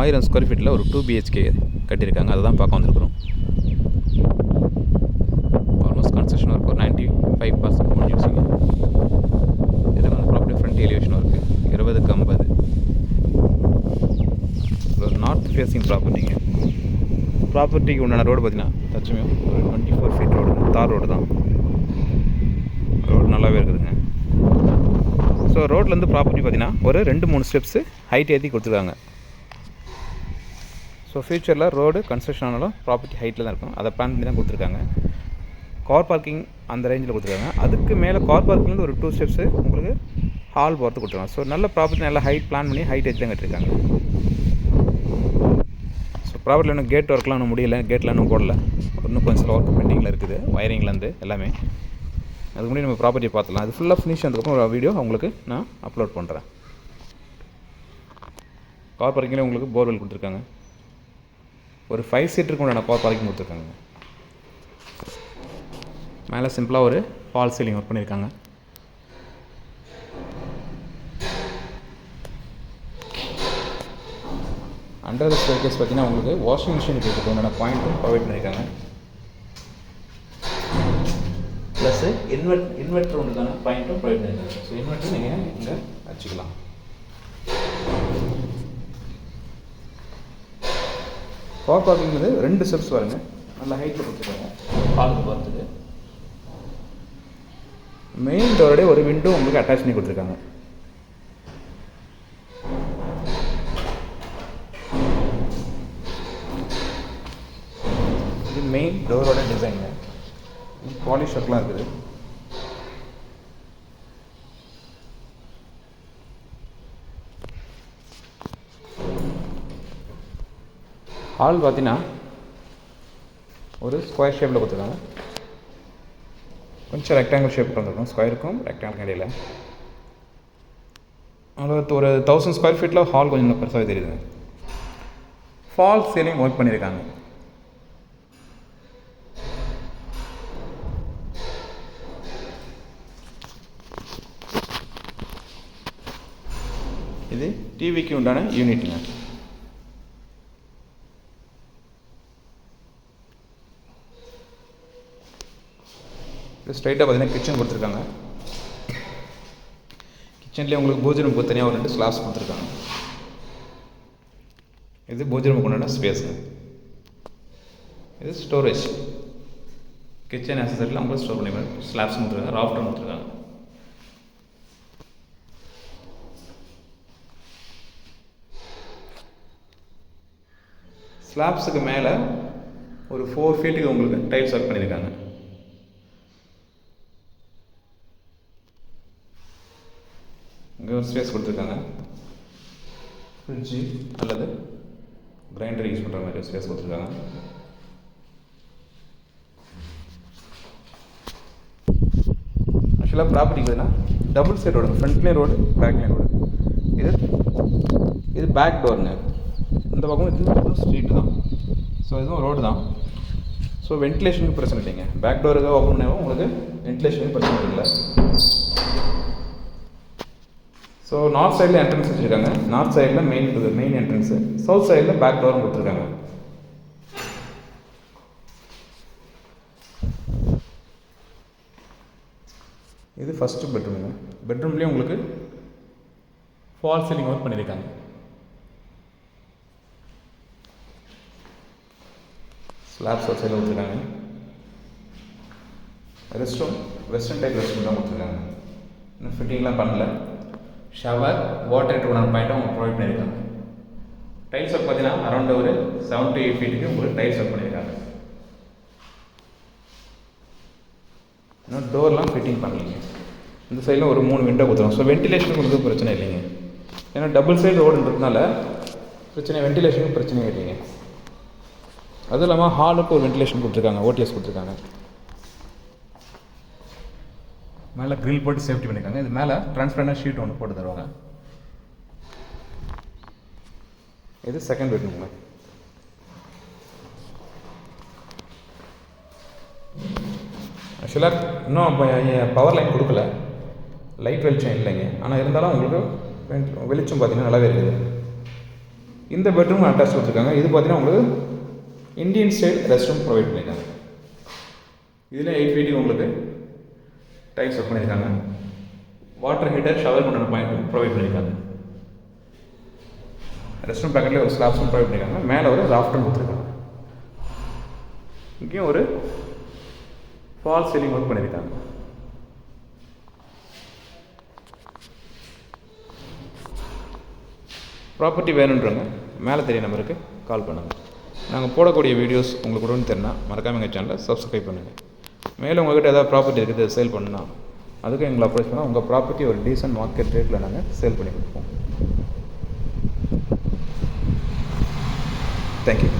1000 square ஃபீட்டில் ஒரு 2 BHK கட்டியிருக்காங்க. அதை தான் பார்க்க வந்திருக்கிறோம். ஆல்மோஸ்ட் கன்ஸ்ட்ரக்ஷன் ஒர்க் ஒரு 95% முடிஞ்சிடுச்சுங்க. இதில் வந்து property front elevation work 20x50. ஒரு நார்த் ஃபேஸிங் ப்ராப்பர்ட்டிங்க. ப்ராப்பர்ட்டிக்கு உண்டான ரோடு பார்த்தீங்கன்னா தச்சுமையும் ஒரு 24 ஃபீட் ரோடு, தார் ரோடு தான். ரோடு நல்லாவே இருக்குதுங்க. ஸோ ரோட்லேருந்து ப்ராப்பர்ட்டி பார்த்தீங்கன்னா ஒரு 2-3 ஸ்டெப்ஸு ஹைட் ஏற்றி கொடுத்துருக்காங்க. ஸோ ஃப்யூச்சரில் ரோடு கன்ஸ்ட்ரக்ஷன் ஆனாலும் ப்ராப்பர்ட்டி ஹைட்டில் தான் இருக்கும். அதை பிளான் பண்ணி தான் கொடுத்துருக்காங்க. கார் பார்க்கிங் அந்த ரேஞ்சில் கொடுத்துருக்காங்க. அதுக்கு மேலே கார் பார்க்கிங்லேருந்து ஒரு 2 ஸ்டெப்ஸு உங்களுக்கு ஹால் போகிறது கொடுத்துருக்காங்க. ஸோ நல்ல ப்ராப்பர்ட்டி நல்லா ஹைட் பிளான் பண்ணி ஹைட் ஏற்றி தான் கட்டிருக்காங்க. ஸோ ப்ராப்பர்ட்டியில் இன்னும் கேட் ஒர்க்லாம் இன்னும் முடியல, கேட்லாம் இன்னும் போடல. இன்னும் கொஞ்சம் சில ஒர்க் பெண்டிங்கில் இருக்குது, வயரிங்லேருந்து எல்லாமே. அதுக்கு முன்னாடி நம்ம ப்ராப்பர்ட்டியை பார்த்துலாம். அது ஃபுல்லாக ஃபினிஷ் ஆனதுக்கப்புறம் ஒரு வீடியோ உங்களுக்கு நான் அப்லோட் பண்ணுறேன். கார் பார்க்கிங்கில் உங்களுக்கு போர்வெல் கொடுத்துருக்காங்க. ஒரு 5 சீட்டருக்கு உண்டான கார் பார்க்கிங் கொடுத்துருக்காங்க. மேலே சிம்பிளாக ஒரு ஃபால் சீலிங் ஒர்க் பண்ணியிருக்காங்க. அண்டர் த ஸ்டேர்கேஸ் பார்த்தீங்கன்னா உங்களுக்கு வாஷிங் மிஷின் இருக்கிறதுக்கு உண்டான பாயிண்ட்டும் ப்ரொவைட் பண்ணியிருக்காங்க. ப்ளஸ் இன்வெர்ட்டர் ஒன்றுக்கான பாயிண்ட்டும் ப்ரொவைட் பண்ணியிருக்காங்க. ஸோ இன்வெர்ட்டர் நீங்கள் இங்கே வச்சுக்கலாம். கார் பார்க்கிங் வந்து 2 ஸ்டெப்ஸ் வருங்க. நல்லா ஹைட்டில் கொடுத்துருக்காங்க ஹாலுக்கு போகிறதுக்கு. மெயின் டோரோட ஒரு விண்டோ உங்களுக்கு அட்டாச் பண்ணி கொடுத்துருக்காங்க. இது மெயின் டோரோட டிசைனுங்க. பாலிஷ் ஒர்க்லாம் இருக்குது. ஹால் பார்த்தீங்கன்னா ஒரு ஸ்கொயர் ஷேப்பில் கொடுத்துருக்காங்க. கொஞ்சம் ரெக்டாங்கிள் ஷேப் வந்துருக்கும். ஸ்கொயருக்கும் ரெக்டாங்கிள் இடையில் அதில் ஒரு 1000 ஸ்கொயர் ஃபீட்டில் ஹால் கொஞ்சம் இன்னும் பெருசாக தெரியுதுங்க. ஃபால் சீலிங் ஒர்க் பண்ணியிருக்காங்க. இது டிவிக்கு உண்டான யூனிட்டுங்க. இது ஸ்ட்ரைட்டாக பார்த்தீங்கன்னா கிச்சன் கொடுத்துருக்காங்க. கிச்சன்லேயே உங்களுக்கு பூஜை ரூமுக்கு தனியாக ஒரு 2 ஸ்லாப்ஸ் கொடுத்துருக்காங்க. இது பூஜை ரூமுக்கு உண்டான ஸ்பேஸுங்க. இது ஸ்டோரேஜ். கிச்சன் ஆக்சசரியில் உங்களுக்கு ஸ்டோர் பண்ணி ஸ்லாப்ஸ் கொடுத்துருக்காங்க. ராஃப்டர் கொடுத்துருக்காங்க. ஸ்லாப்ஸுக்கு மேலே ஒரு 4 ஃபீட்டுக்கு உங்களுக்கு டைல்ஸ் ஒர்க் பண்ணியிருக்காங்க. இங்கே ஒரு ஸ்பேஸ் கொடுத்துருக்காங்க. ஃப்ரிட்ஜு அல்லது கிரைண்டர் யூஸ் பண்ணுற மாதிரி ஸ்பேஸ் கொடுத்துருக்காங்க. ஆக்சுவலாக ப்ராப்பர்ட்டி பார்த்தீங்கன்னா டபுள் சைட் ரோடு, ஃப்ரண்ட்லேயும் ரோடு, பேக்லேயும் ரோடு. இது பேக் டோருங்க. இந்த பக்கம் இது ஸ்ட்ரீட் தான். ஸோ இதுவும் ரோடு தான். ஸோ வென்டிலேஷனுக்கு பிரச்சனை இல்லைங்க. பேக் டோருக்கு ஓப்பன் பண்ணாலும் உங்களுக்கு வென்டிலேஷனுக்கு பிரச்சனை இல்லை. ஸோ நார்த் சைடில் என்ட்ரன்ஸ் வச்சுருக்காங்க. நார்த் சைடில் மெயின் என்ட்ரன்ஸு, சவுத் சைடில் பேக் டோரும் கொடுத்துருக்காங்க. இது ஃபஸ்ட்டு பெட்ரூமுங்க. பெட்ரூம்லேயும் உங்களுக்கு ஃபால் சீலிங் ஒர்க் பண்ணியிருக்காங்க. ஸ்லாப்ஸ் ஒரு சைடில் கொடுத்துருக்காங்க. Rest room western type rest room தான் கொடுத்துருக்காங்க. இன்னும் ஃபிட்டிங்லாம் பண்ணல. ஷவர், வாட்டர் ஹீட்டர் பாயிண்ட்டும் அவங்க ப்ரொவைட் பண்ணியிருக்காங்க. டைல்ஸ் ஒர்க் பார்த்தீங்கன்னா அரௌண்ட் ஒரு 7 to 8 ஃபீட்டுக்கு உங்களுக்கு டைல்ஸ் ஒர்க் பண்ணியிருக்காங்க. இன்னும் டோர்லாம் ஃபிட்டிங் பண்ணலைங்க. இந்த சைடில் ஒரு 3 விண்டோ கொடுத்துருவோம். ஸோ வென்டிலேஷனுக்கு உங்களுக்கு பிரச்சனை இல்லைங்க. ஏன்னா டபுள் சைடு ரோடுன்றதுனால வென்டிலேஷனுக்கு பிரச்சனையே இல்லைங்க. அதுவும் இல்லாமல் ஹாலுக்கு ஒரு வென்டிலேஷன் கொடுத்துருக்காங்க, ஓடிஎஸ் கொடுத்துருக்காங்க. மேலே கிரில் போட்டு சேஃப்டி பண்ணியிருக்காங்க. இது மேலே ட்ரான்ஸ்பரண்டாக ஷீட் ஒன்று போட்டு தருவாங்க. இது செகண்ட் பெட்ரூம்ங்க. ஆக்சுவலாக இன்னும் பவர் லைன் கொடுக்கல, லைட் வெளிச்சம் இல்லைங்க. ஆனால் இருந்தாலும் உங்களுக்கு வெளிச்சம் பார்த்தீங்கன்னா நல்லாவே இருக்குது. இந்த பெட்ரூம் அட்டாச் கொடுத்துருக்காங்க. இது பார்த்தீங்கன்னா உங்களுக்கு Indian style rest room provide பண்ணியிருக்காங்க. இதில் 8 ஃபீட்டுக்கு உங்களுக்கு டைல்ஸ் ஒர்க் பண்ணியிருக்காங்க. வாட்டர் ஹீட்டர் ஷவர் பண்ண பாயிண்ட் ப்ரொவைட் பண்ணியிருக்காங்க. ரெஸ்ட் ரூம் பேக்கெட்டில் ஒரு ஸ்லாப்ஸும் ப்ரொவைட் பண்ணியிருக்காங்க. மேலே ஒரு ராஃப்டும் கொடுத்துருக்காங்க. இங்கேயும் ஒரு ஃபால் சீலிங் ஒர்க் பண்ணியிருக்காங்க. ப்ராப்பர்ட்டி வேணுன்றவங்க மேலே தெரிய நம்பருக்கு கால் பண்ணுங்கள். நாங்கள் போடக்கூடிய வீடியோஸ் உங்களுக்கு உடனே தெரினா மறக்காமல் எங்கள் சேனலை சப்ஸ்கிரைப் பண்ணுங்கள். மேலும் உங்கள்கிட்ட ஏதாவது ப்ராப்பர்ட்டி இருக்குது சேல் பண்ணால் அதுக்கு எங்களை அப்ரோச் பண்ணால் உங்கள் ப்ராப்பர்ட்டி ஒரு டீசன்ட் மார்க்கெட் ரேட்டில் நாங்கள் சேல் பண்ணி கொடுப்போம். தேங்க்யூ.